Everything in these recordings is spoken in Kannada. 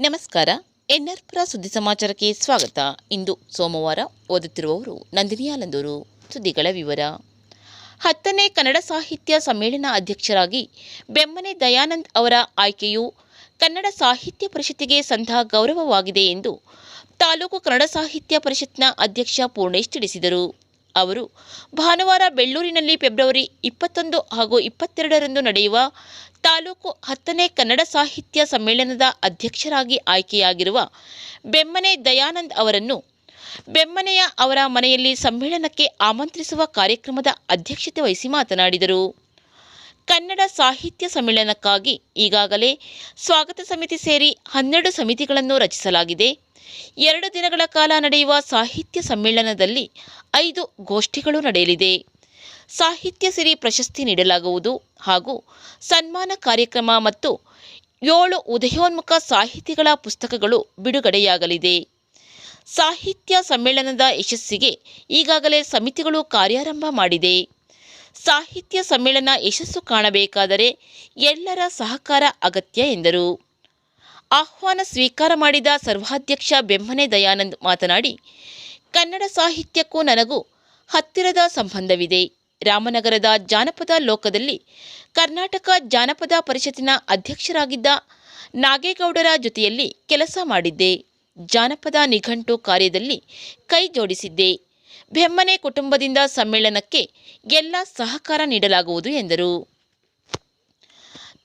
ನಮಸ್ಕಾರ. ಎನ್ಆರ್ಪುರ ಸುದ್ದಿ ಸಮಾಚಾರಕ್ಕೆ ಸ್ವಾಗತ. ಇಂದು ಸೋಮವಾರ. ಓದುತ್ತಿರುವವರು ನಂದಿನಿ ಆಲಂದೂರು. ಸುದ್ದಿಗಳ ವಿವರ. 10ನೇ ಕನ್ನಡ ಸಾಹಿತ್ಯ ಸಮ್ಮೇಳನ ಅಧ್ಯಕ್ಷರಾಗಿ ಬೆಮ್ಮನೆ ದಯಾನಂದ್ ಅವರ ಆಯ್ಕೆಯು ಕನ್ನಡ ಸಾಹಿತ್ಯ ಪರಿಷತ್ತಿಗೆ ಸಂದ ಗೌರವವಾಗಿದೆ ಎಂದು ತಾಲೂಕು ಕನ್ನಡ ಸಾಹಿತ್ಯ ಪರಿಷತ್ನ ಅಧ್ಯಕ್ಷ ಪೂರ್ಣೇಶ್ ತಿಳಿಸಿದರು. ಅವರು ಭಾನುವಾರ ಬೆಳ್ಳೂರಿನಲ್ಲಿ ಫೆಬ್ರವರಿ 21 ಹಾಗೂ 22ರಂದು ನಡೆಯುವ ತಾಲೂಕು 10ನೇ ಕನ್ನಡ ಸಾಹಿತ್ಯ ಸಮ್ಮೇಳನದ ಅಧ್ಯಕ್ಷರಾಗಿ ಆಯ್ಕೆಯಾಗಿರುವ ಬೆಮ್ಮನೆ ದಯಾನಂದ್ ಅವರನ್ನು ಬೆಮ್ಮನೆಯ ಅವರ ಮನೆಯಲ್ಲಿ ಸಮ್ಮೇಳನಕ್ಕೆ ಆಮಂತ್ರಿಸುವ ಕಾರ್ಯಕ್ರಮದ ಅಧ್ಯಕ್ಷತೆ ವಹಿಸಿ ಮಾತನಾಡಿದರು. ಕನ್ನಡ ಸಾಹಿತ್ಯ ಸಮ್ಮೇಳನಕ್ಕಾಗಿ ಈಗಾಗಲೇ ಸ್ವಾಗತ ಸಮಿತಿ ಸೇರಿ 12 ಸಮಿತಿಗಳನ್ನು ರಚಿಸಲಾಗಿದೆ. 2 ದಿನಗಳ ಕಾಲ ನಡೆಯುವ ಸಾಹಿತ್ಯ ಸಮ್ಮೇಳನದಲ್ಲಿ 5 ಗೋಷ್ಠಿಗಳು ನಡೆಯಲಿದೆ. ಸಾಹಿತ್ಯ ಸಿರಿ ಪ್ರಶಸ್ತಿ ನೀಡಲಾಗುವುದು ಹಾಗೂ ಸನ್ಮಾನ ಕಾರ್ಯಕ್ರಮ ಮತ್ತು 7 ಉದಯೋನ್ಮುಖ ಸಾಹಿತಿಗಳ ಪುಸ್ತಕಗಳು ಬಿಡುಗಡೆಯಾಗಲಿದೆ. ಸಾಹಿತ್ಯ ಸಮ್ಮೇಳನದ ಯಶಸ್ಸಿಗೆ ಈಗಾಗಲೇ ಸಮಿತಿಗಳು ಕಾರ್ಯಾರಂಭ ಮಾಡಿದೆ. ಸಾಹಿತ್ಯ ಸಮ್ಮೇಳನ ಯಶಸ್ಸು ಕಾಣಬೇಕಾದರೆ ಎಲ್ಲರ ಸಹಕಾರ ಅಗತ್ಯ ಎಂದರು. ಆಹ್ವಾನ ಸ್ವೀಕಾರ ಮಾಡಿದ ಸರ್ವಾಧ್ಯಕ್ಷ ಬೆಮ್ಮನೆ ದಯಾನಂದ್ ಮಾತನಾಡಿ, ಕನ್ನಡ ಸಾಹಿತ್ಯಕ್ಕೂ ನನಗೂ ಹತ್ತಿರದ ಸಂಬಂಧವಿದೆ. ರಾಮನಗರದ ಜಾನಪದ ಲೋಕದಲ್ಲಿ ಕರ್ನಾಟಕ ಜಾನಪದ ಪರಿಷತ್ತಿನ ಅಧ್ಯಕ್ಷರಾಗಿದ್ದ ನಾಗೇಗೌಡರ ಜೊತೆಯಲ್ಲಿ ಕೆಲಸ ಮಾಡಿದ್ದೆ. ಜಾನಪದ ನಿಘಂಟು ಕಾರ್ಯದಲ್ಲಿ ಕೈ ಜೋಡಿಸಿದ್ದೆ. ಬೆಮ್ಮನೆ ಕುಟುಂಬದಿಂದ ಸಮ್ಮೇಳನಕ್ಕೆ ಎಲ್ಲ ಸಹಕಾರ ನೀಡಲಾಗುವುದು ಎಂದರು.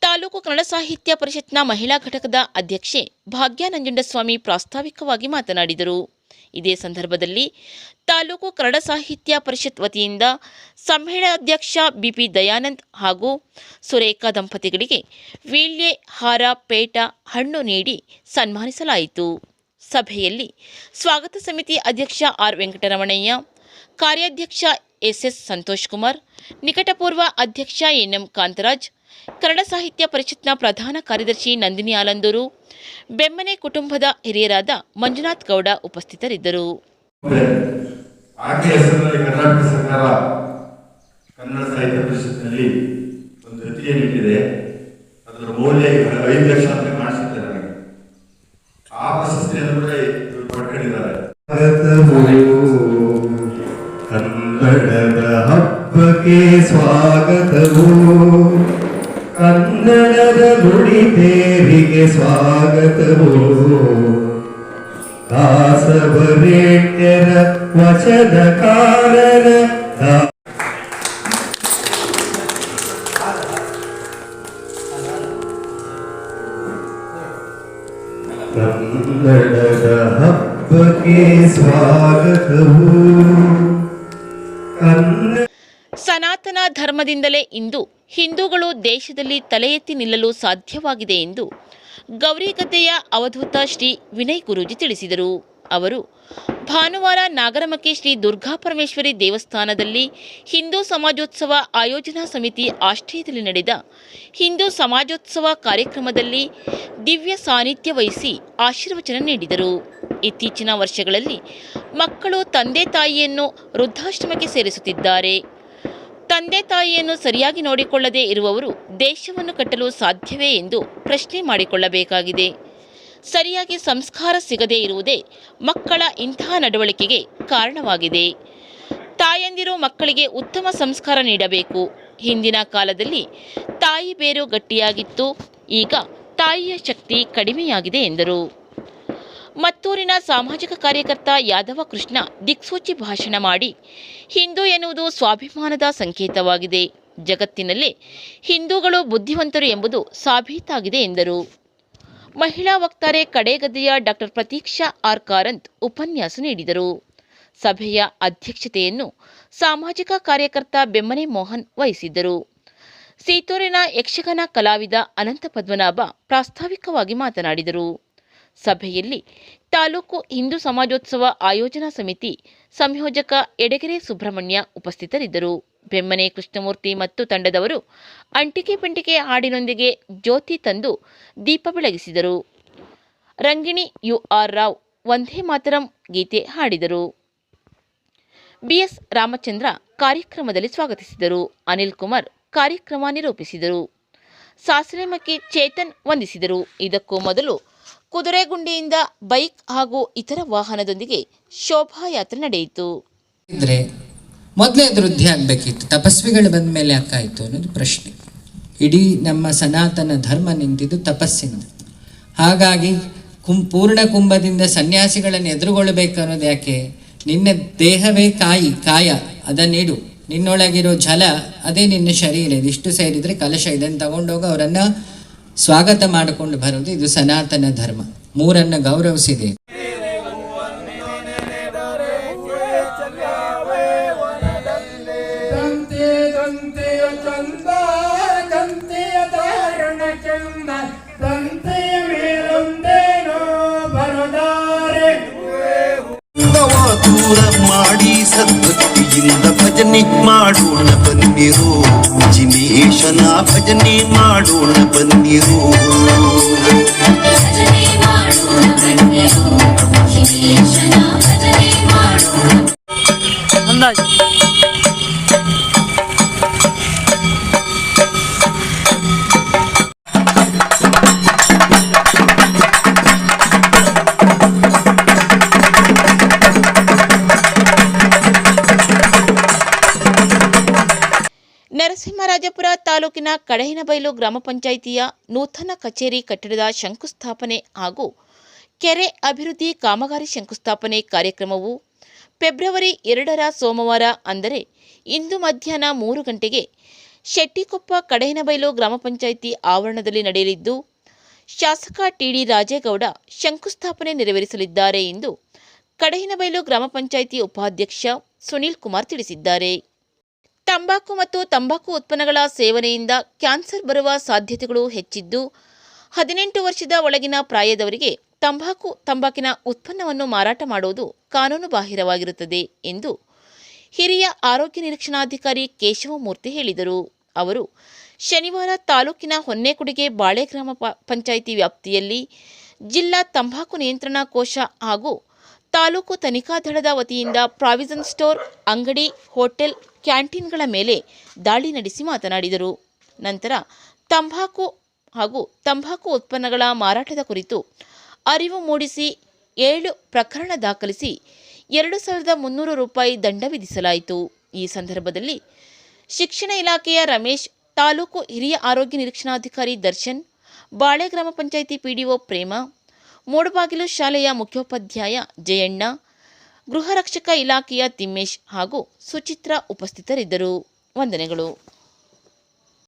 ತಾಲೂಕು ಕನ್ನಡ ಸಾಹಿತ್ಯ ಪರಿಷತ್ನ ಮಹಿಳಾ ಘಟಕದ ಅಧ್ಯಕ್ಷೆ ಭಾಗ್ಯ ನಂಜುಂಡಸ್ವಾಮಿ ಪ್ರಾಸ್ತಾವಿಕವಾಗಿ ಮಾತನಾಡಿದರು. ಇದೇ ಸಂದರ್ಭದಲ್ಲಿ ತಾಲೂಕು ಕನ್ನಡ ಸಾಹಿತ್ಯ ಪರಿಷತ್ ವತಿಯಿಂದ ಸಮ್ಮೇಳನಾಧ್ಯಕ್ಷ ಬಿಪಿ ದಯಾನಂದ್ ಹಾಗೂ ಸುರೇಖಾ ದಂಪತಿಗಳಿಗೆ ವೀಳ್ಯ, ಹಾರ, ಪೇಟ, ಹಣ್ಣು ನೀಡಿ ಸನ್ಮಾನಿಸಲಾಯಿತು. ಸಭೆಯಲ್ಲಿ ಸ್ವಾಗತ ಸಮಿತಿ ಅಧ್ಯಕ್ಷ ಆರ್ ವೆಂಕಟರಮಣಯ್ಯ, ಕಾರ್ಯಾಧ್ಯಕ್ಷ ಎಸ್ಎಸ್ ಸಂತೋಷ್ ಕುಮಾರ್, ನಿಕಟಪೂರ್ವ ಅಧ್ಯಕ್ಷ ಎನ್ಎಂ ಕಾಂತರಾಜ್, ಕನ್ನಡ ಸಾಹಿತ್ಯ ಪರಿಷತ್ನ ಪ್ರಧಾನ ಕಾರ್ಯದರ್ಶಿ ನಂದಿನಿ ಆಲಂದೂರು, ಬೆಮ್ಮನೆ ಕುಟುಂಬದ ಹಿರಿಯರಾದ ಮಂಜುನಾಥ್ ಗೌಡ ಉಪಸ್ಥಿತರಿದ್ದರು. ಕರ್ನಾಟಕ ಸರ್ಕಾರ ಕನ್ನಡ ಸಾಹಿತ್ಯ ಪರಿಷತ್ನಲ್ಲಿ ಒಂದು ದತ್ತಿಗೆ ನೀಡಿದೆ. ಅದರ ಮೌಲ್ಯ 5 ಲಕ್ಷ ಅಂತ ಕಾಣಿಸುತ್ತೆ ನನಗೆ. ಆ ಪ್ರಶಸ್ತಿಯನ್ನು ಕೂಡ ಇವರು ಪಡ್ಕೊಂಡಿದ್ದಾರೆ. ಕನ್ನಡದ ಹಬ್ಬಕ್ಕೆ ಸ್ವಾಗತವು, ಕನ್ನಡದ ನುಡಿ ತೇರಿಗೆ ಸ್ವಾಗತವು, ದಾಸವರೇಣ್ಯರ ವಚನಕಾರರ ಕನ್ನಡದ ಹಬ್ಬಕ್ಕೆ ಸ್ವಾಗತವು. ಸನಾತನ ಧರ್ಮದಿಂದಲೇ ಇಂದು ಹಿಂದೂಗಳು ದೇಶದಲ್ಲಿ ತಲೆ ಎತ್ತಿ ನಿಲ್ಲಲು ಸಾಧ್ಯವಾಗಿದೆ ಎಂದು ಗೌರಿಗದ್ದೆಯ ಅವಧೂತ ಶ್ರೀ ವಿನಯ್ ಗುರೂಜಿ ತಿಳಿಸಿದರು. ಅವರು ಭಾನುವಾರ ನಾಗರಮಕ್ಕೆ ಶ್ರೀ ದುರ್ಗಾಪರಮೇಶ್ವರಿ ದೇವಸ್ಥಾನದಲ್ಲಿ ಹಿಂದೂ ಸಮಾಜೋತ್ಸವ ಆಯೋಜನಾ ಸಮಿತಿ ಆಶ್ರಯದಲ್ಲಿ ನಡೆದ ಹಿಂದೂ ಸಮಾಜೋತ್ಸವ ಕಾರ್ಯಕ್ರಮದಲ್ಲಿ ದಿವ್ಯ ಸಾನ್ನಿಧ್ಯ ವಹಿಸಿ ಆಶೀರ್ವಚನ ನೀಡಿದರು. ಇತ್ತೀಚಿನ ವರ್ಷಗಳಲ್ಲಿ ಮಕ್ಕಳು ತಂದೆ ತಾಯಿಯನ್ನು ವೃದ್ಧಾಶ್ರಮಕ್ಕೆ ಸೇರಿಸುತ್ತಿದ್ದಾರೆ. ತಂದೆ ತಾಯಿಯನ್ನು ಸರಿಯಾಗಿ ನೋಡಿಕೊಳ್ಳದೇ ಇರುವವರು ದೇಶವನ್ನು ಕಟ್ಟಲು ಸಾಧ್ಯವೇ ಎಂದು ಪ್ರಶ್ನೆ ಮಾಡಿಕೊಳ್ಳಬೇಕಾಗಿದೆ. ಸರಿಯಾಗಿ ಸಂಸ್ಕಾರ ಸಿಗದೇ ಇರುವುದೇ ಮಕ್ಕಳ ಇಂತಹ ನಡವಳಿಕೆಗೆ ಕಾರಣವಾಗಿದೆ. ತಾಯಂದಿರು ಮಕ್ಕಳಿಗೆ ಉತ್ತಮ ಸಂಸ್ಕಾರ ನೀಡಬೇಕು. ಹಿಂದಿನ ಕಾಲದಲ್ಲಿ ತಾಯಿ ಬೇರು ಗಟ್ಟಿಯಾಗಿತ್ತು, ಈಗ ತಾಯಿಯ ಶಕ್ತಿ ಕಡಿಮೆಯಾಗಿದೆ ಎಂದರು. ಮತ್ತೂರಿನ ಸಾಮಾಜಿಕ ಕಾರ್ಯಕರ್ತ ಯಾದವ ಕೃಷ್ಣ ದಿಕ್ಸೂಚಿ ಭಾಷಣ ಮಾಡಿ, ಹಿಂದೂ ಎನ್ನುವುದು ಸ್ವಾಭಿಮಾನದ ಸಂಕೇತವಾಗಿದೆ. ಜಗತ್ತಿನಲ್ಲೇ ಹಿಂದೂಗಳು ಬುದ್ಧಿವಂತರು ಎಂಬುದು ಸಾಬೀತಾಗಿದೆ ಎಂದರು. ಮಹಿಳಾ ವಕ್ತಾರೆ ಕಡೆಗದ್ದೆಯ ಡಾಕ್ಟರ್ ಪ್ರತೀಕ್ಷಾ ಆರ್ ಕಾರಂತ್ ಉಪನ್ಯಾಸ ನೀಡಿದರು. ಸಭೆಯ ಅಧ್ಯಕ್ಷತೆಯನ್ನು ಸಾಮಾಜಿಕ ಕಾರ್ಯಕರ್ತ ಬೆಮ್ಮನೆ ಮೋಹನ್ ವಹಿಸಿದ್ದರು. ಸೀತೂರಿನ ಯಕ್ಷಗಾನ ಕಲಾವಿದ ಅನಂತ ಪದ್ಮನಾಭ ಪ್ರಾಸ್ತಾವಿಕವಾಗಿ ಮಾತನಾಡಿದರು. ಸಭೆಯಲ್ಲಿ ತಾಲೂಕು ಹಿಂದೂ ಸಮಾಜೋತ್ಸವ ಆಯೋಜನಾ ಸಮಿತಿ ಸಂಯೋಜಕ ಎಡಗೆರೆ ಸುಬ್ರಹ್ಮಣ್ಯ ಉಪಸ್ಥಿತರಿದ್ದರು. ಬೆಮ್ಮನೆ ಕೃಷ್ಣಮೂರ್ತಿ ಮತ್ತು ತಂಡದವರು ಅಂಟಿಕೆ ಪಿಂಟಿಕೆ ಹಾಡಿನೊಂದಿಗೆ ಜ್ಯೋತಿ ತಂದು ದೀಪ ಬೆಳಗಿಸಿದರು. ರಂಗಿಣಿ UR ರಾವ್ ವಂದೇ ಮಾತರಂ ಗೀತೆ ಹಾಡಿದರು. BS ರಾಮಚಂದ್ರ ಕಾರ್ಯಕ್ರಮದಲ್ಲಿ ಸ್ವಾಗತಿಸಿದರು. ಅನಿಲ್ ಕುಮಾರ್ ಕಾರ್ಯಕ್ರಮ ನಿರೂಪಿಸಿದರು. ಸಾಸಲೆಮಕ್ಕಿ ಚೇತನ್ ವಂದಿಸಿದರು. ಇದಕ್ಕೂ ಮೊದಲು ಕುದುರೆಗುಂಡಿಯಿಂದ ಬೈಕ್ ಹಾಗೂ ಇತರ ವಾಹನದೊಂದಿಗೆ ಶೋಭಾಯಾತ್ರೆ ನಡೆಯಿತು. ಇದ್ರೆ ಮೊದಲೇ ಅದು ವೃದ್ಧಿ ಆಗಬೇಕಿತ್ತು, ತಪಸ್ವಿಗಳು ಬಂದ ಮೇಲೆ ಯಾಕಾಯಿತು ಅನ್ನೋದು ಪ್ರಶ್ನೆ. ಇಡೀ ನಮ್ಮ ಸನಾತನ ಧರ್ಮ ನಿಂತಿದ್ದು ತಪಸ್ಸಿನ. ಹಾಗಾಗಿ ಪೂರ್ಣ ಕುಂಭದಿಂದ ಸನ್ಯಾಸಿಗಳನ್ನು ಎದುರುಗೊಳ್ಳಬೇಕು ಅನ್ನೋದು ಯಾಕೆ? ನಿನ್ನ ದೇಹವೇ ಕಾಯ ಅದನ್ನಿಡು, ನಿನ್ನೊಳಗಿರೋ ಝಲ ಅದೇ ನಿನ್ನ ಶರೀರ. ಇದಿಷ್ಟು ಸೇರಿದರೆ ಕಲಶ, ಇದನ್ನು ತಗೊಂಡೋಗಿ ಅವರನ್ನು ಸ್ವಾಗತ ಮಾಡಿಕೊಂಡು ಬರೋದು ಇದು ಸನಾತನ ಧರ್ಮ. ಮೂರನ್ನು ಗೌರವಿಸಿದೆ. ದೂರ ಮಾಡಿ ಸದ್ಭಕ್ತಿಯಿಂದ ಭಜನೆ ಮಾಡೋಣ ಬನ್ನಿರು, ಜಿನೇಶನ ಭಜನೆ ಮಾಡೋಣ ಬನ್ನಿರು. ನರಸಿಂಹರಾಜಪುರ ತಾಲೂಕಿನ ಕಡಹಿನಬೈಲು ಗ್ರಾಮ ಪಂಚಾಯಿತಿಯ ನೂತನ ಕಚೇರಿ ಕಟ್ಟಡದ ಶಂಕುಸ್ಥಾಪನೆ ಹಾಗೂ ಕೆರೆ ಅಭಿವೃದ್ಧಿ ಕಾಮಗಾರಿ ಶಂಕುಸ್ಥಾಪನೆ ಕಾರ್ಯಕ್ರಮವು ಫೆಬ್ರವರಿ 2 ಸೋಮವಾರ ಅಂದರೆ ಇಂದು ಮಧ್ಯಾಹ್ನ 3 ಗಂಟೆಗೆ ಶೆಟ್ಟಿಕೊಪ್ಪ ಕಡಹಿನಬೈಲು ಗ್ರಾಮ ಪಂಚಾಯಿತಿ ಆವರಣದಲ್ಲಿ ನಡೆಯಲಿದ್ದು, ಶಾಸಕ ಟಿಡಿ ರಾಜೇಗೌಡ ಶಂಕುಸ್ಥಾಪನೆ ನೆರವೇರಿಸಲಿದ್ದಾರೆ ಎಂದು ಕಡಹಿನಬೈಲು ಗ್ರಾಮ ಪಂಚಾಯಿತಿ ಉಪಾಧ್ಯಕ್ಷ ಸುನೀಲ್ ಕುಮಾರ್ ತಿಳಿಸಿದ್ದಾರೆ. ತಂಬಾಕು ಮತ್ತು ತಂಬಾಕು ಉತ್ಪನ್ನಗಳ ಸೇವನೆಯಿಂದ ಕ್ಯಾನ್ಸರ್ ಬರುವ ಸಾಧ್ಯತೆಗಳು ಹೆಚ್ಚಿದ್ದು, 18 ವರ್ಷದ ಒಳಗಿನ ಪ್ರಾಯದವರಿಗೆ ತಂಬಾಕಿನ ಉತ್ಪನ್ನವನ್ನು ಮಾರಾಟ ಮಾಡುವುದು ಕಾನೂನು ಬಾಹಿರವಾಗಿರುತ್ತದೆ ಎಂದು ಹಿರಿಯ ಆರೋಗ್ಯ ನಿರೀಕ್ಷಣಾಧಿಕಾರಿ ಕೇಶವಮೂರ್ತಿ ಹೇಳಿದರು. ಅವರು ಶನಿವಾರ ತಾಲೂಕಿನ ಹೊನ್ನೇಕುಡಿಗೆ ಬಾಳೆ ಗ್ರಾಮ ಪಂಚಾಯಿತಿ ವ್ಯಾಪ್ತಿಯಲ್ಲಿ ಜಿಲ್ಲಾ ತಂಬಾಕು ನಿಯಂತ್ರಣ ಕೋಶ ಹಾಗೂ ತಾಲೂಕು ತನಿಖಾ ದಳದ ವತಿಯಿಂದ ಪ್ರಾವಿಷನ್ ಸ್ಟೋರ್, ಅಂಗಡಿ, ಹೋಟೆಲ್, ಕ್ಯಾಂಟೀನ್ಗಳ ಮೇಲೆ ದಾಳಿ ನಡೆಸಿ ಮಾತನಾಡಿದರು. ನಂತರ ತಂಬಾಕು ಹಾಗೂ ತಂಬಾಕು ಉತ್ಪನ್ನಗಳ ಮಾರಾಟದ ಕುರಿತು ಅರಿವು ಮೂಡಿಸಿ 7 ಪ್ರಕರಣ ದಾಖಲಿಸಿ 2,300 ರೂಪಾಯಿ ದಂಡ ವಿಧಿಸಲಾಯಿತು. ಈ ಸಂದರ್ಭದಲ್ಲಿ ಶಿಕ್ಷಣ ಇಲಾಖೆಯ ರಮೇಶ್, ತಾಲೂಕು ಹಿರಿಯ ಆರೋಗ್ಯ ನಿರೀಕ್ಷಣಾಧಿಕಾರಿ ದರ್ಶನ್, ಬಾಳೆ ಗ್ರಾಮ ಪಂಚಾಯಿತಿ ಪಿಡಿಒ ಪ್ರೇಮ, ಮೂಡಬಾಗಿಲು ಶಾಲೆಯ ಮುಖ್ಯೋಪಾಧ್ಯಾಯ ಜಯಣ್ಣ, ಗೃಹ ರಕ್ಷಕ ಇಲಾಖೆಯ ತಿಮ್ಮೇಶ್ ಹಾಗೂ ಸುಚಿತ್ರಾ ಉಪಸ್ಥಿತರಿದ್ದರು. ವಂದನೆಗಳು.